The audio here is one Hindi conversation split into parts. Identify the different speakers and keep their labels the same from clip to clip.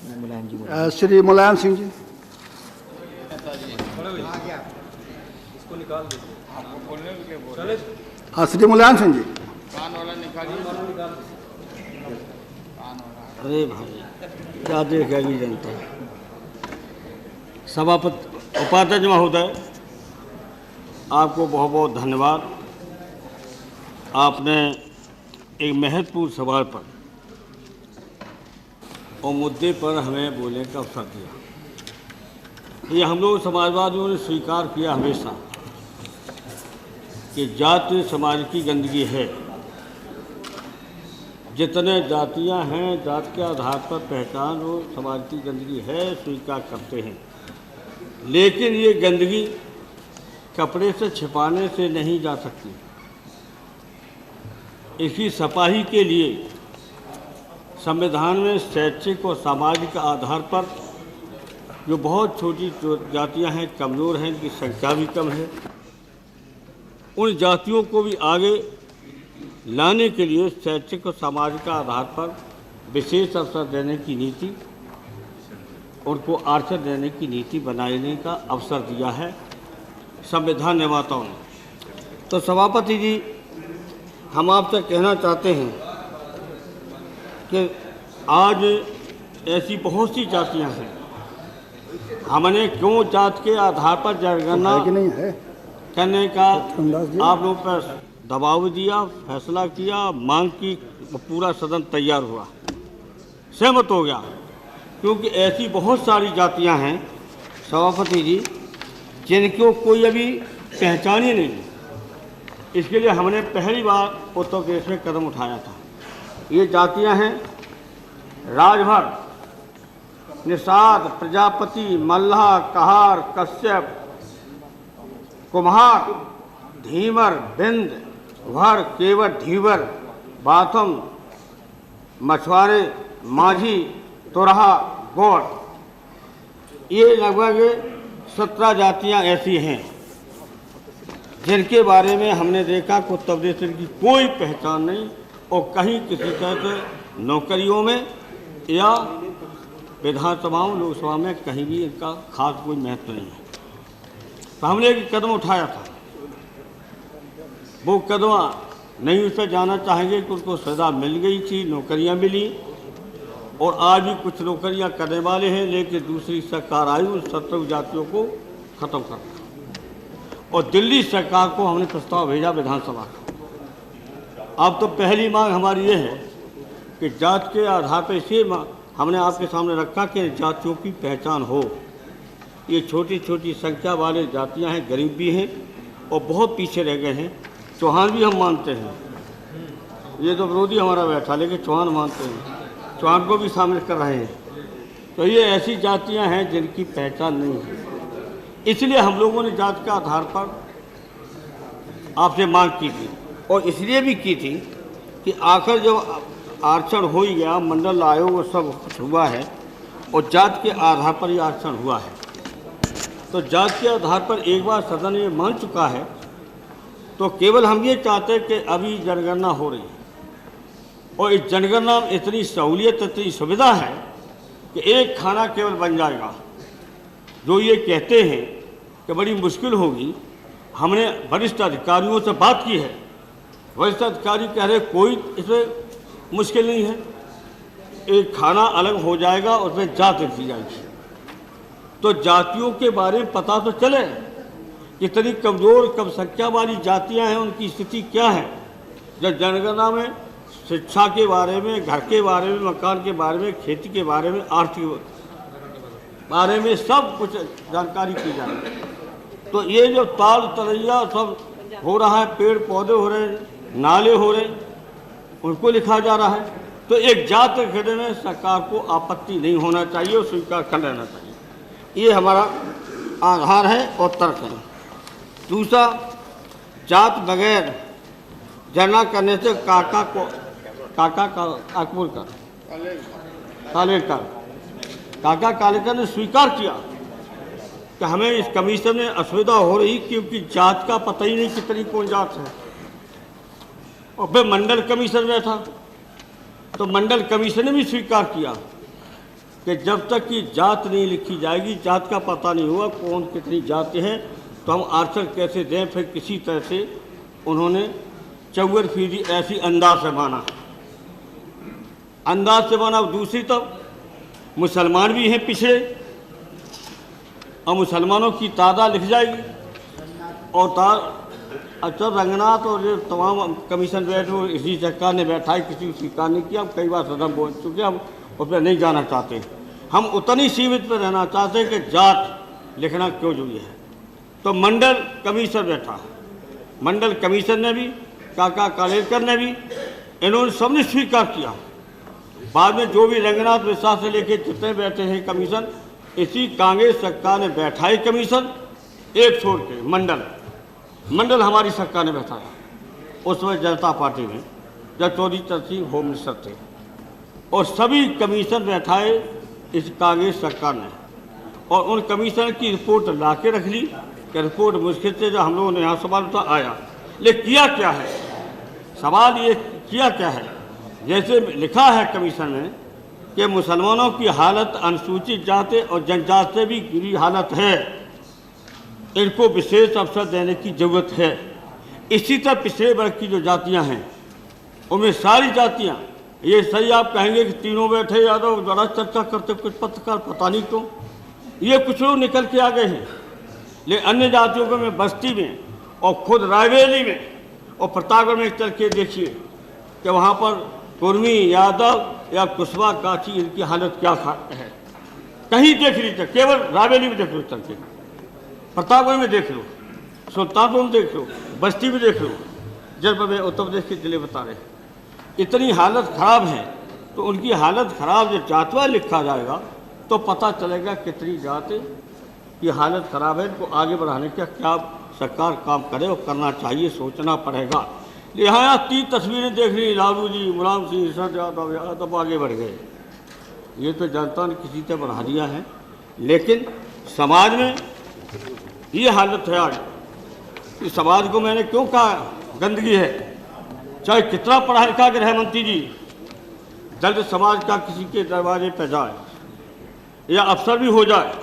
Speaker 1: श्री मुलायम सिंह जी। हाँ, श्री मुलायम सिंह जी।
Speaker 2: अरे भाई क्या देखेगी जनता। सभापति उपाध्यक्ष महोदय, आपको बहुत बहुत धन्यवाद। आपने एक महत्वपूर्ण सवाल पर और मुद्दे पर हमें बोलने का अवसर दिया। ये हम लोग समाजवादियों ने स्वीकार किया हमेशा कि जाति समाज की गंदगी है। जितने जातियां हैं, जात के आधार पर पहचान हो, समाज की गंदगी है, स्वीकार करते हैं। लेकिन ये गंदगी कपड़े से छिपाने से नहीं जा सकती। इसकी सफाई के लिए संविधान में शैक्षिक और सामाजिक आधार पर जो बहुत छोटी जातियां हैं, कमज़ोर हैं, इनकी संख्या भी कम है, उन जातियों को भी आगे लाने के लिए शैक्षिक और सामाजिक आधार पर विशेष अवसर देने की नीति, उनको आरक्षण देने की नीति बनाने का अवसर दिया है संविधान निर्माताओं ने। तो सभापति जी, हम आपसे कहना चाहते हैं कि आज ऐसी बहुत सी जातियां हैं, हमने क्यों जात के आधार पर जनगणना करने का आप लोगों पर दबाव दिया, फैसला किया, मांग की, पूरा सदन तैयार हुआ, सहमत हो गया। क्योंकि ऐसी बहुत सारी जातियां हैं सभापति जी जिनको कोई अभी पहचान ही नहीं। इसके लिए हमने पहली बार उत्तर प्रदेश में कदम उठाया था। ये जातियां हैं राजभर, निषाद, प्रजापति, मल्लाह, कहार, कश्यप, कुम्हार, धीवर, बिंद, भर, केवट, ढीवर, बाथम, मछुआरे, माझी, तुरहा, गौड़। ये लगभग 17 जातियां ऐसी हैं जिनके बारे में हमने देखा कि उत्तर प्रदेश की कोई पहचान नहीं और कहीं किसी तरह से नौकरियों में या विधानसभाओं, लोकसभा में कहीं भी इनका खास कोई महत्व नहीं है। तो हमने एक कदम उठाया था। वो कदम नहीं उस पर जाना चाहेंगे कि उनको सजा मिल गई थी, नौकरियां मिली और आज भी कुछ नौकरियां करने वाले हैं। लेकिन दूसरी सरकार आई उन 17 जातियों को ख़त्म करना, और दिल्ली सरकार को हमने प्रस्ताव भेजा विधानसभा का। अब तो पहली मांग हमारी ये है कि जात के आधार पर इसे हमने आपके सामने रखा कि जातियों की पहचान हो। ये छोटी छोटी संख्या वाले जातियां हैं, गरीब भी हैं और बहुत पीछे रह गए हैं। चौहान भी हम मानते हैं, ये तो विरोधी हमारा बैठा, लेकिन चौहान मानते हैं, चौहान को भी शामिल कर रहे हैं। तो ये ऐसी जातियां हैं जिनकी पहचान नहीं है। इसलिए हम लोगों ने जात के आधार पर आपसे मांग की थी, और इसलिए भी की थी कि आखिर जब आरक्षण हो ही गया, मंडल आयोग सब कुछ हुआ है और जात के आधार पर ही आरक्षण हुआ है, तो जात के आधार पर एक बार सदन ये मान चुका है, तो केवल हम ये चाहते हैं कि अभी जनगणना हो रही है और इस जनगणना में इतनी सहूलियत, इतनी सुविधा है कि एक खाना केवल बन जाएगा। जो ये कहते हैं कि बड़ी मुश्किल होगी, हमने वरिष्ठ अधिकारियों से बात की है, वरिष्ठ अधिकारी कह रहे कोई इसमें मुश्किल नहीं है, एक खाना अलग हो जाएगा, उसमें जात लिखी जाएगी। तो जातियों के बारे में पता तो चले, कितनी कमज़ोर, कम संख्या वाली जातियां हैं, उनकी स्थिति क्या है। जब जनगणना में शिक्षा के बारे में, घर के बारे में, मकान के बारे में, खेती के बारे में, आर्थिक बारे में सब कुछ जानकारी की जाए, तो ये जो ताल तलैया सब हो रहा है, पेड़ पौधे हो रहे हैं, नाले हो रहे हैं, उनको लिखा जा रहा है। तो एक जात के खेदे में सरकार को आपत्ति नहीं होना चाहिए और स्वीकार कर लेना चाहिए। ये हमारा आधार है और तर्क है। दूसरा, जात बगैर जनगणना करने से काका कालेकर ने स्वीकार किया कि हमें इस कमीशन में असुविधा हो रही, क्योंकि जात का पता ही नहीं कितनी कौन जात है। और फिर मंडल कमीशन में था, तो मंडल कमीशन ने भी स्वीकार किया कि जब तक कि जात नहीं लिखी जाएगी, जात का पता नहीं हुआ कौन कितनी जाति हैं, तो हम आरक्षण कैसे दें। फिर किसी तरह से उन्होंने 54% ऐसी अंदाज से माना, अंदाज से माना। दूसरी तरफ मुसलमान भी हैं पिछड़े, और मुसलमानों की तादाद लिख जाएगी। और अच्छा रंगनाथ और ये तमाम कमीशन बैठे, इसी सरकार ने बैठाई, किसी को स्वीकार नहीं किया। हम कई बार सदन बोल चुके, हम उस पर नहीं जाना चाहते। हम उतनी सीमित पर रहना चाहते हैं कि जात लिखना क्यों जरूरी है। तो मंडल कमीशन बैठा, मंडल कमीशन ने भी, काका कालेकर ने भी, इन्होंने सबने स्वीकार किया। बाद में जो भी रंगनाथ मिश्रा से लेके जितने बैठे हैं कमीशन, इसी कांग्रेस सरकार ने बैठाई कमीशन, एक छोड़ के मंडल हमारी सरकार ने बैठाया। उस वक्त जनता पार्टी में जब चौधरी चरण सिंह होम मिनिस्टर थे, और सभी कमीशन बैठाए इस कांग्रेस सरकार ने। और उन कमीशन की रिपोर्ट ला के रख ली कि रिपोर्ट मुश्किल से जो हम लोगों ने यहाँ सवाल उठा आया, लेकिन किया क्या है, सवाल ये किया क्या है। जैसे लिखा है कमीशन में कि मुसलमानों की हालत अनुसूचित जाति और जनजाति से भी गिरी हालत है, इनको विशेष अवसर देने की जरूरत है। इसी तरह पिछड़े वर्ग की जो जातियां हैं, उनमें सारी जातियां, ये सही आप कहेंगे कि तीनों बैठे यादव बड़ा चर्चा करते, कुछ पत्रकार पता नहीं क्यों, ये कुछ लोग निकल के आ गए हैं। लेकिन अन्य जातियों को में बस्ती में और खुद रायबरेली में और प्रतापगढ़ में चल के देखिए कि वहाँ पर कुर्मी, यादव या कुशवा, काची, इनकी हालत क्या है। कहीं देख लीजिए, केवल रायबरेली में देख लो, चल के प्रतापगढ़ में देख लो, सुल्तानपुर में देख लो, बस्ती में देख लो, जनपद में उत्तर प्रदेश के जिले बता रहे, इतनी हालत खराब है। तो उनकी हालत खराब जब जातवार लिखा जाएगा तो पता चलेगा कितनी जाति की हालत खराब है। इनको आगे बढ़ाने का क्या सरकार काम करे और करना चाहिए, सोचना पड़ेगा। यहाँ 3 तस्वीरें देख ली, लालू जी, मुलायम सिंह, शरद यादव आगे बढ़ गए। ये तो जनता ने किसी तरह बढ़ा दिया है, लेकिन समाज में ये हालत है आज। इस समाज को मैंने क्यों कहा गंदगी है, चाहे कितना पढ़ा लिखा गृह मंत्री जी दलित समाज का किसी के दरवाजे पर जाए या अफसर भी हो जाए,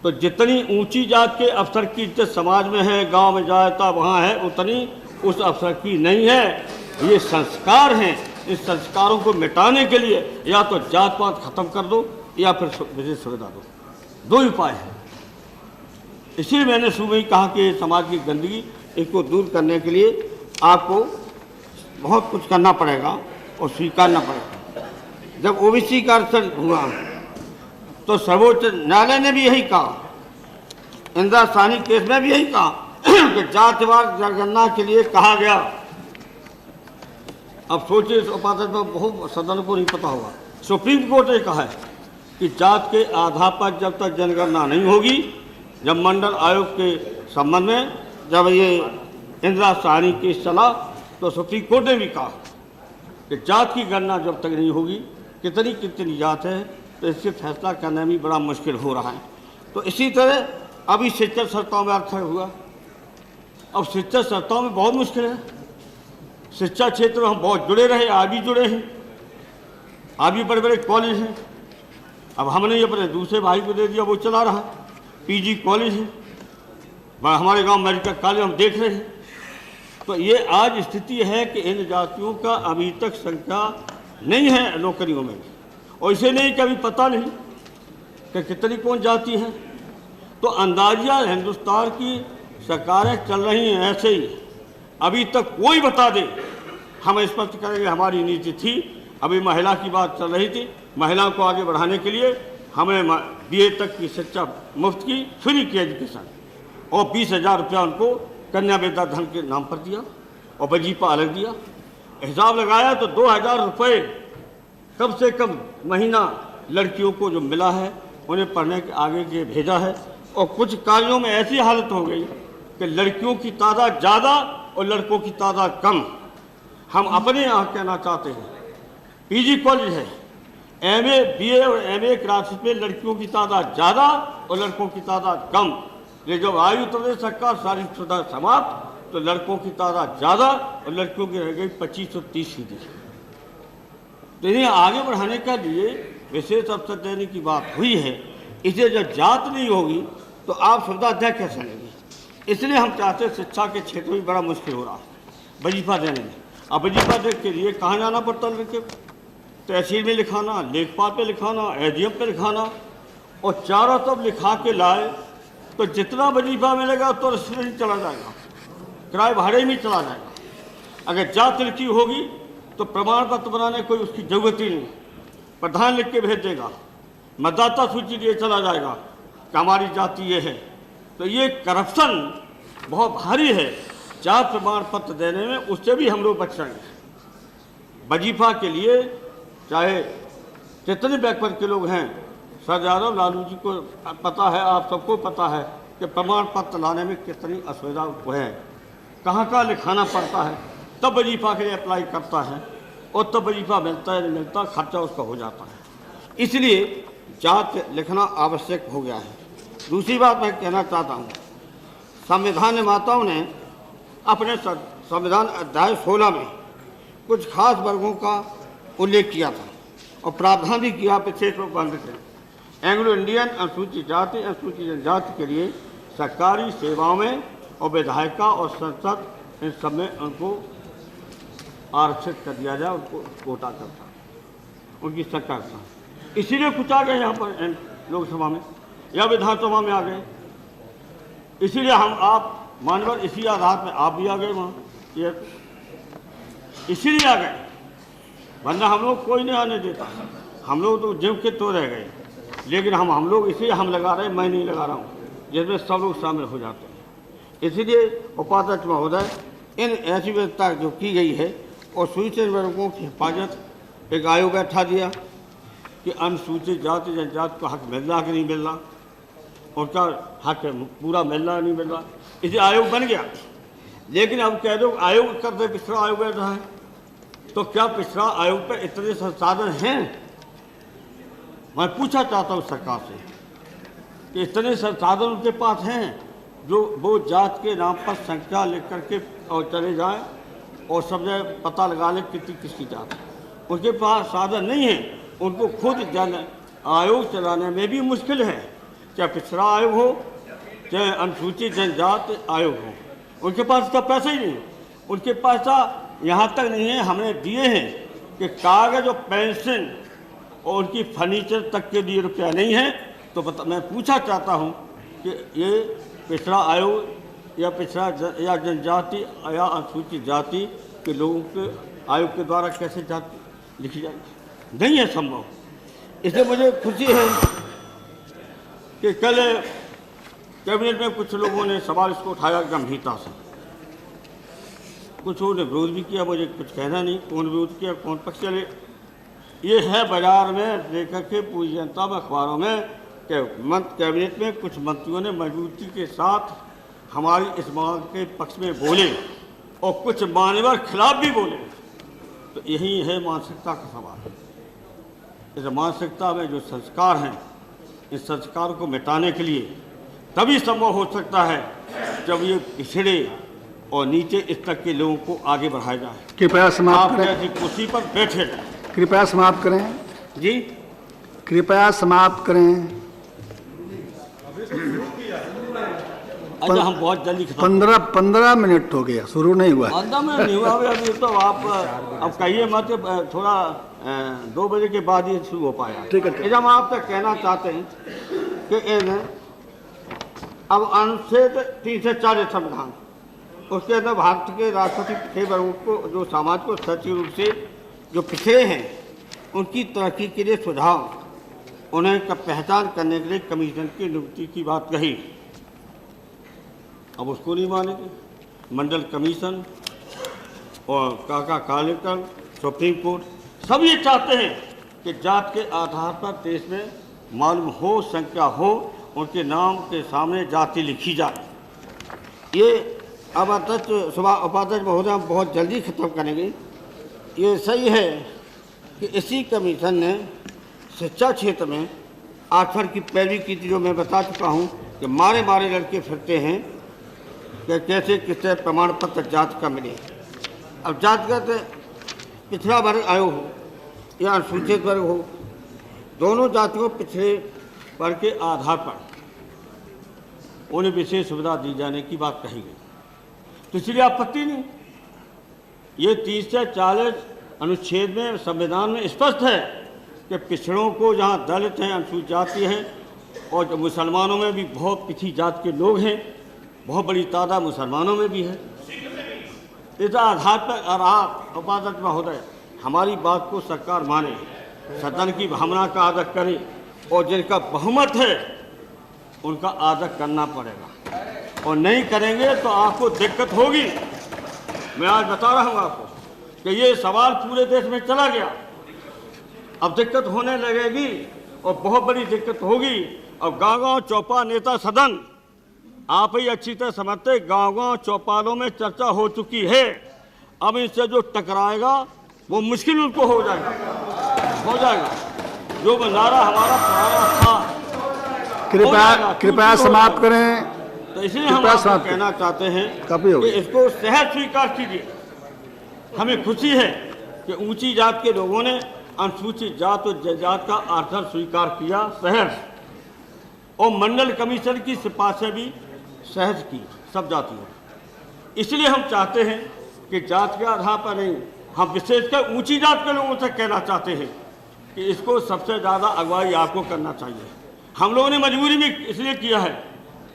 Speaker 2: तो जितनी ऊंची जात के अफसर की इज्जत समाज में है, गांव में जाए तो वहाँ है, उतनी उस अफसर की नहीं है। ये संस्कार हैं, इस संस्कारों को मिटाने के लिए या तो जात पात खत्म कर दो या फिर विशेष सुविधा दो, 2 ही उपाय हैं। इसलिए मैंने शुरू में ही कहा कि समाज की गंदगी, इसको दूर करने के लिए आपको बहुत कुछ करना पड़ेगा और स्वीकारना पड़ेगा। जब ओबीसी का आरक्षण हुआ तो सर्वोच्च न्यायालय ने भी यही कहा, इंदिरा साहनी केस में भी यही कहा कि जातिवार जनगणना के लिए कहा गया। अब सोचिए, इस उपाध्याय पर बहुत सदन को नहीं पता होगा, सुप्रीम कोर्ट ने कहा है कि जात के आधार पर जब तक जनगणना नहीं होगी, जब मंडल आयोग के संबंध में जब ये इंदिरा साहनी केस चला तो सुप्रीम कोर्ट ने भी कहा कि जात की गणना जब तक नहीं होगी, कितनी कितनी जात है, तो इससे फैसला करना भी बड़ा मुश्किल हो रहा है। तो इसी तरह अभी शिक्षण संस्थाओं में आरक्षण हुआ। अब शिक्षण संस्थाओं में बहुत मुश्किल है। शिक्षा क्षेत्र में हम बहुत जुड़े रहे, आज भी जुड़े हैं, आज भी बड़े बड़े कॉलेज हैं। अब हमने अपने दूसरे भाई को दे दिया, वो चला रहा, पीजी कॉलेज है, हमारे गांव मेडिकल कॉलेज हम देख रहे हैं। तो ये आज स्थिति है कि इन जातियों का अभी तक संख्या नहीं है नौकरियों में, और इसे नहीं कभी पता नहीं कि कितनी कौन जाति है। तो अंदाजा हिंदुस्तान की सरकारें चल रही हैं ऐसे ही, अभी तक कोई बता दे, हम स्पष्ट करेंगे हमारी नीति थी। अभी महिला की बात चल रही थी, महिलाओं को आगे बढ़ाने के लिए हमें BA तक की शिक्षा मुफ्त की, फ्री की एजुकेशन, और 20,000 रुपया उनको कन्या विद्या धन के नाम पर दिया और वजीफा अलग दिया। हिसाब लगाया तो 2,000 रुपये कम से कम महीना लड़कियों को जो मिला है, उन्हें पढ़ने के आगे के भेजा है। और कुछ कार्यों में ऐसी हालत हो गई कि लड़कियों की तादाद ज़्यादा और लड़कों की तादाद कम। हम अपने यहाँ कहना चाहते हैं, PG कॉलेज है, MA BA और MA क्लासेस में लड़कियों की तादाद ज़्यादा और लड़कों की तादाद कम। ये जब आई उत्तर प्रदेश सरकार सारी सुविधा समाप्त, तो लड़कों की तादाद ज़्यादा और लड़कियों की रह गई 25 और 30 फीसदी। तो इन्हें आगे बढ़ाने के लिए विशेष अवसर देने की बात हुई है, इसलिए जब जात नहीं होगी तो आप सुविधा दे कैसे लेंगे। इसलिए हम चाहते हैं शिक्षा के क्षेत्र में बड़ा मुश्किल हो रहा है वजीफा देने में। अब वजीफा देने के लिए कहाँ जाना पड़ता है लड़के को, तहसील में लिखाना, लेखपाल पे लिखाना, एडीएम पे लिखाना, और चारों तरफ लिखा के लाए तो जितना वजीफा मिलेगा तो रसीद नहीं चला जाएगा, किराए भाड़े में चला जाएगा। अगर जात लिखी होगी तो प्रमाण पत्र बनाने कोई उसकी जरूरत ही नहीं, प्रधान लिख के भेज देगा, मतदाता सूची लिए चला जाएगा कि हमारी जाति ये है। तो ये करप्शन बहुत भारी है जात प्रमाण पत्र देने में, उससे भी हम लोग बच रहे हैं। वजीफा के लिए चाहे जितने बैकवर्ड के लोग हैं, सर यादव लालू जी को पता है, आप सबको पता है कि प्रमाण पत्र लाने में कितनी असुविधा है, कहाँ कहाँ लिखाना पड़ता है, तब वजीफा के लिए अप्लाई करता है और तब वजीफा मिलता है नहीं मिलता, खर्चा उसका हो जाता है। इसलिए जात लिखना आवश्यक हो गया है। दूसरी बात मैं कहना चाहता हूँ, संविधान निर्माताओं ने अपने संविधान अध्याय 16 में कुछ खास वर्गों का उल्लेख किया था और प्रावधान भी किया विशेष वर्ग से। एंग्लो इंडियन, अनुसूचित जाति, अनुसूचित जनजाति के लिए सरकारी सेवाओं में और विधायिका और संसद, इन सब में उनको आरक्षित कर दिया जाए, उनको कोटा करता, उनकी सरकार का। इसीलिए कुछ आ गए यहाँ पर लोकसभा में या विधानसभा में आ गए। इसीलिए हम आप मानवर इसी आधार में आप भी आ गए वहाँ, ये इसीलिए आ गए, वरना हम लोग कोई नहीं आने देता। हम लोग तो जीव के तो रह गए, लेकिन हम लोग इसलिए हम लगा रहे हैं, मैं नहीं लगा रहा हूँ, जिसमें सब लोग शामिल हो जाते हैं। इसीलिए उपाध्यक्ष महोदय, इन ऐसी व्यवस्था जो की गई है और सूचित वर्गों की हिफाजत एक आयोग बैठा दिया कि अनुसूचित जाति जनजाति को हक मिल रहा कि नहीं मिल रहा, उनका हक पूरा मिल रहा नहीं मिल रहा, इसलिए आयोग बन गया। लेकिन अब कह दो आयोग कर दे, पिछड़ा आयोग बैठ रहा है, तो क्या पिछड़ा आयोग पर इतने संसाधन हैं? मैं पूछा चाहता हूँ सरकार से कि इतने संसाधन उनके पास हैं जो वो जात के नाम पर संख्या लिख करके और चले जाए और सब जगह पता लगा ले कितनी किसकी जात है? उनके पास साधन नहीं है। उनको खुद जन आयोग चलाने में भी मुश्किल है, चाहे पिछड़ा आयोग हो चाहे अनुसूचित जनजाति आयोग हो, उनके पास तो पैसा ही नहीं। उनके पास यहाँ तक नहीं है, हमने दिए हैं कि कागज और पेंशन और उनकी फर्नीचर तक के लिए रुपया नहीं है। तो मैं पूछा चाहता हूँ कि ये पिछड़ा आयोग या पिछड़ा या जनजाति या अनुसूचित जाति के लोगों के आयोग के द्वारा कैसे जाति लिखी जाएगी? नहीं है संभव। इसलिए मुझे खुशी है कि कल कैबिनेट में कुछ लोगों ने सवाल इसको उठाया गंभीरता से, कुछ ने विरोध भी किया, मुझे कुछ कहना नहीं कौन विरोध किया कौन पक्ष चले। ये है बाजार में लेकर के पूरी जनता में, अखबारों में कि कैबिनेट में कुछ मंत्रियों ने मजबूती के साथ हमारी इस मांग के पक्ष में बोले और कुछ मान्यवर खिलाफ भी बोले। तो यही है मानसिकता का सवाल। इस मानसिकता में जो संस्कार हैं, इस संस्कार को मिटाने के लिए तभी संभव हो सकता है जब ये पिछड़े और नीचे स्तर के लोगों को आगे बढ़ाया जाए।
Speaker 1: कृपया समाप्त करें।
Speaker 2: ऐसी कुर्सी पर बैठे
Speaker 1: कृपया समाप्त करें
Speaker 2: जी,
Speaker 1: कृपया समाप्त करें।
Speaker 2: अच्छा हम बहुत जल्दी
Speaker 1: 15 मिनट हो गया, शुरू नहीं हुआ।
Speaker 2: 15 मिनट नहीं हुआ अभी तो आप अब कहिए मत, थोड़ा 2 बजे के बाद ही शुरू हो पाया।
Speaker 1: ठीक है।
Speaker 2: जब आप तक कहना चाहते हैं कि अब अनुच्छेद 340 संविधान, उसके अंदर भारत के राष्ट्रपति के वर्गों को जो समाज को सच्ची रूप से जो पिछड़े हैं उनकी तरक्की के लिए सुझाव उन्हें पहचान करने के लिए कमीशन की नियुक्ति की बात कही। अब उसको नहीं मानेंगे। मंडल कमीशन और काका कालेकर, सुप्रीम कोर्ट सब ये चाहते हैं कि जात के आधार पर देश में मालूम हो, संख्या हो, उनके नाम के सामने जाति लिखी जाए। ये अब उपाध्यक्ष महोदय हम बहुत जल्दी ख़त्म करेंगे। ये सही है कि इसी कमीशन ने शिक्षा क्षेत्र में आठवां की पैरवी की थी, जो मैं बता चुका हूँ कि मारे मारे लड़के फिरते हैं कि कैसे किससे प्रमाण पत्र जात का मिले। अब जातिगत पिछड़ा वर्ग आयोग हो या अनुसूचित वर्ग हो, दोनों जातियों पिछड़े वर्ग के आधार पर उन्हें विशेष सुविधा दी जाने की बात कही गई, तो इसलिए आपत्ति नहीं। ये 30 से 40 अनुच्छेद में संविधान में स्पष्ट है कि पिछड़ों को, जहाँ दलित हैं, अनुसूचित जाति हैं और मुसलमानों में भी बहुत पिछड़ी जात के लोग हैं, बहुत बड़ी तादाद मुसलमानों में भी है, इस आधार पर और आप उपाध्यक्ष महोदय हमारी बात को सरकार माने, सदन की भावना का आदर करे और जिनका बहुमत है उनका आदर करना पड़ेगा, और नहीं करेंगे तो आपको दिक्कत होगी। मैं आज बता रहा हूँ आपको कि ये सवाल पूरे देश में चला गया, अब दिक्कत होने लगेगी और बहुत बड़ी दिक्कत होगी। अब गांव-गांव चौपा नेता सदन आप ही अच्छी तरह समझते, गांव-गांव चौपालों में चर्चा हो चुकी है। अब इनसे जो टकराएगा वो मुश्किल उनको हो जाएगा। जो नारा हमारा पुराना था,
Speaker 1: कृपया समाप्त करें।
Speaker 2: तो इसलिए हम आपको कहना चाहते हैं कि इसको सहज स्वीकार कीजिए। हमें खुशी है कि ऊंची जात के लोगों ने अनुसूचित जात और जनजात का आरक्षण स्वीकार किया सहज, और मंडल कमीशन की सिफारिशें भी सहज की सब जातियों। इसलिए हम चाहते हैं कि जात के आधार पर नहीं, हम विशेषकर ऊंची जात के लोगों से कहना चाहते हैं कि इसको सबसे ज़्यादा अगुवाई आपको करना चाहिए। हम लोगों ने मजबूरी में इसलिए किया है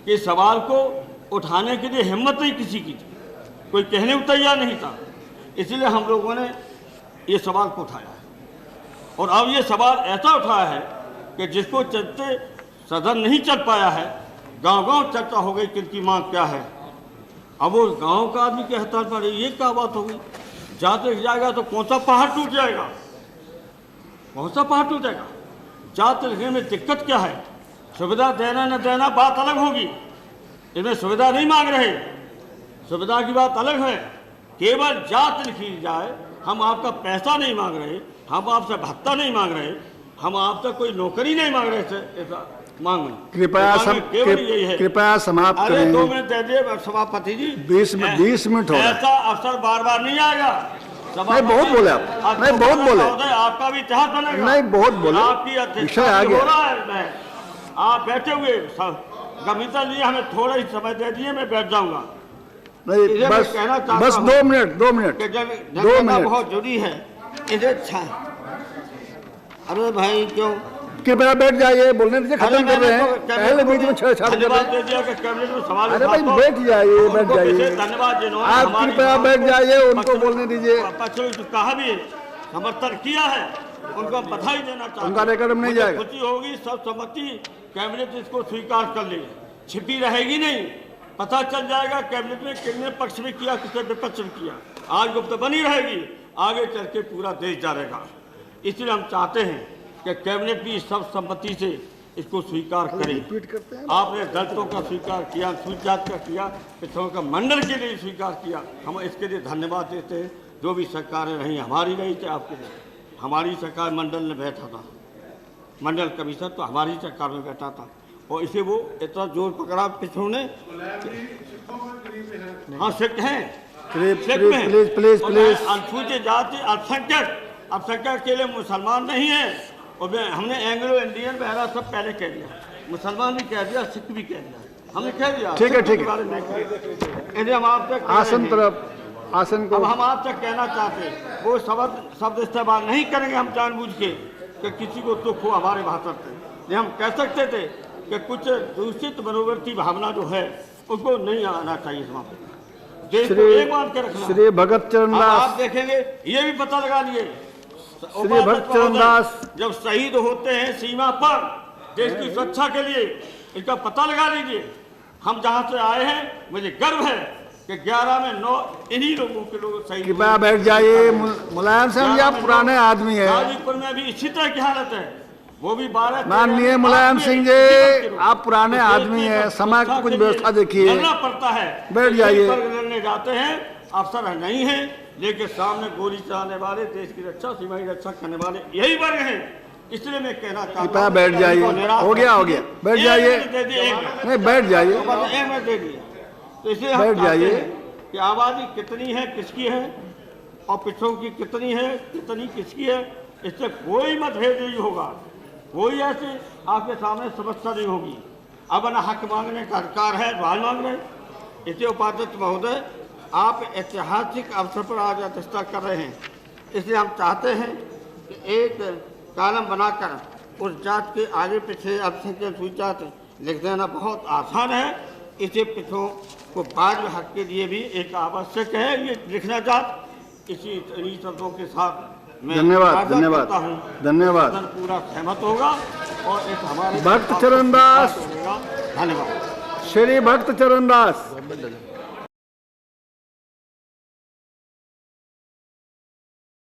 Speaker 2: कि इस सवाल को उठाने के लिए हिम्मत नहीं किसी की थी, कोई कहने को तैयार नहीं था, इसलिए हम लोगों ने ये सवाल को उठाया है। और अब ये सवाल ऐसा उठाया है कि जिसको चलते सदन नहीं चल पाया है, गांव-गांव चर्चा हो गई किनकी मांग क्या है। अब वो गांव का आदमी के हड़ताल पर ये क्या बात होगी, जाते जाएगा तो कौन सा पहाड़ टूट जाएगा, कौन सा पहाड़ टूट जाएगा। जात लिखने में दिक्कत क्या है, सुविधा देना न देना बात अलग होगी, इसमें सुविधा नहीं मांग रहे, सुविधा की बात अलग है। केवल जात लिखी जाए, हम आपका पैसा नहीं मांग रहे, हम आपसे भत्ता नहीं मांग रहे, हम आपसे कोई नौकरी नहीं मांग रहे थे, ऐसा मांग नहीं।
Speaker 1: कृपया समाप्त करें।
Speaker 2: अरे 2 मिनट दे दिए सभापति जी,
Speaker 1: 20 मिनट हो गए।
Speaker 2: ऐसा अवसर बार बार नहीं आएगा।
Speaker 1: नहीं, बहुत बोले आप, नहीं बहुत बोले,
Speaker 2: आपका भी इतिहास बनेगा।
Speaker 1: नहीं बहुत बोले,
Speaker 2: आपकी
Speaker 1: विषय आ गया।
Speaker 2: हो रहा है, आप बैठे हुए गंभीरता लिए हमें थोड़ा ही समय दे दिए, मैं बैठ जाऊंगा।
Speaker 1: नहीं, बस 2 मिनट
Speaker 2: बहुत जरूरी है इसे। अरे भाई क्यों,
Speaker 1: कृपया बैठ जाइए, बोलने दीजिए, खत्म कर रहे हैं, पहले बीच में छेड़छाड़ कर रहे हैं। अरे भाई बैठ जाइए,
Speaker 2: धन्यवाद जिन्होंने
Speaker 1: आप कृपया बैठ जाइए, उनको बोलने दीजिए।
Speaker 2: कहा भी समर्थन किया है, उनको बधाई देना चाहता हूं।
Speaker 1: उनका रिकॉर्ड नहीं जाएगा।
Speaker 2: खुशी होगी, सब सम्मति कैबिनेट इसको स्वीकार कर ले, छिपी रहेगी नहीं, पता चल जाएगा कैबिनेट में कितने पक्ष में किया, किसने विपक्ष में किया। आज गुप्त बनी रहेगी, आगे चल के पूरा देश जाएगा। इसलिए हम चाहते हैं कि कैबिनेट भी सब सम्मति से इसको स्वीकार करे। आपने दलितों का स्वीकार किया, अनुसूचित जात का किया, पिछड़ों का मंडल के लिए स्वीकार किया, हम इसके लिए धन्यवाद देते हैं। जो भी सरकारें रही, हमारी रही चाहे आपकी रही, हमारी सरकार मंडल में बैठा था, मंडल कमीशन तो हमारी सरकार में बैठा था, और इसे वो इतना जोर पकड़ा पिछड़ों ने। हाँ सिख हैं,
Speaker 1: प्लीज
Speaker 2: अनुसूचित जाति अल्पसंख्यक के लिए मुसलमान नहीं है, और हमने एंग्लो इंडियन बहरा सब पहले कह दिया, मुसलमान भी कह दिया, सिख भी कह दिया, हमने कह दिया।
Speaker 1: ठीक है
Speaker 2: हम आपसे
Speaker 1: आसन को
Speaker 2: अब हम आपसे कहना चाहते हैं, वो शब्द इस्तेमाल नहीं करेंगे हम जानबूझ के कि किसी को दुख हो हमारे भाषण से। हम कह सकते थे कि कुछ दूषित मनोवृत्ति भावना जो है उसको नहीं आना चाहिए समाप्त, देश को एक बात के रखना।
Speaker 1: श्री भगत चरण दास,
Speaker 2: आप देखेंगे ये भी पता लगा लिए,
Speaker 1: श्री भगत चरण दास
Speaker 2: जब शहीद होते हैं सीमा पर देश की सुरक्षा के लिए, इसका पता लगा लीजिए। हम जहाँ से आए हैं, मुझे गर्व है कि 11 में 9 इन्हीं लोगों के लोग शहीद।
Speaker 1: कृपया बैठ जाइए। मुलायम सिंह जी, आप पुराने आदमी हैं।
Speaker 2: गाजीपुर में भी इसी तरह की हालत है, वो भी 12।
Speaker 1: माननीय मुलायम सिंह जी, आप पुराने आदमी हैं, समय की कुछ व्यवस्था देखिए।
Speaker 2: लड़ना पड़ता है,
Speaker 1: बैठ जाइए।
Speaker 2: लड़ने जाते हैं, अफसर नहीं है, लेकिन सामने गोली चलाने वाले, देश की रक्षा, सीमा की रक्षा करने वाले यही वर्ग हैं। इसलिए मैं कहना चाहता हूं,
Speaker 1: कृपया बैठ जाइए। हो गया बैठ जाइए, नहीं बैठ जाइए,
Speaker 2: एक मिनट दे दिए। तो इसलिए
Speaker 1: बैठ जाइए
Speaker 2: कि आबादी कितनी है, किसकी है, और पिछड़ों की कितनी है, कितनी किसकी है, इससे कोई मतभेद नहीं होगा। कोई ऐसे आपके सामने समस्या नहीं होगी। अब ना हक मांगने का अधिकार है, राज मांग रहे। इसे उपाध्यक्ष महोदय, आप ऐतिहासिक अवसर पर आज अध्यक्षता कर रहे हैं, इसलिए हम चाहते हैं कि एक कॉलम बनाकर उस जात के आगे पीछे अल्पसंख्यक सूचकांक लिख देना बहुत आसान है। इसे पिछड़ों को बाद में हक के लिए भी एक आवश्यक है ये लिखना जात। इन्हीं शब्दों के साथ मैं
Speaker 1: धन्यवाद धन्यवाद धन्यवाद
Speaker 2: पूरा सहमत होगा और एक हमारे
Speaker 1: भक्त चरण दास,
Speaker 2: धन्यवाद।
Speaker 1: श्री भक्त चरण दास।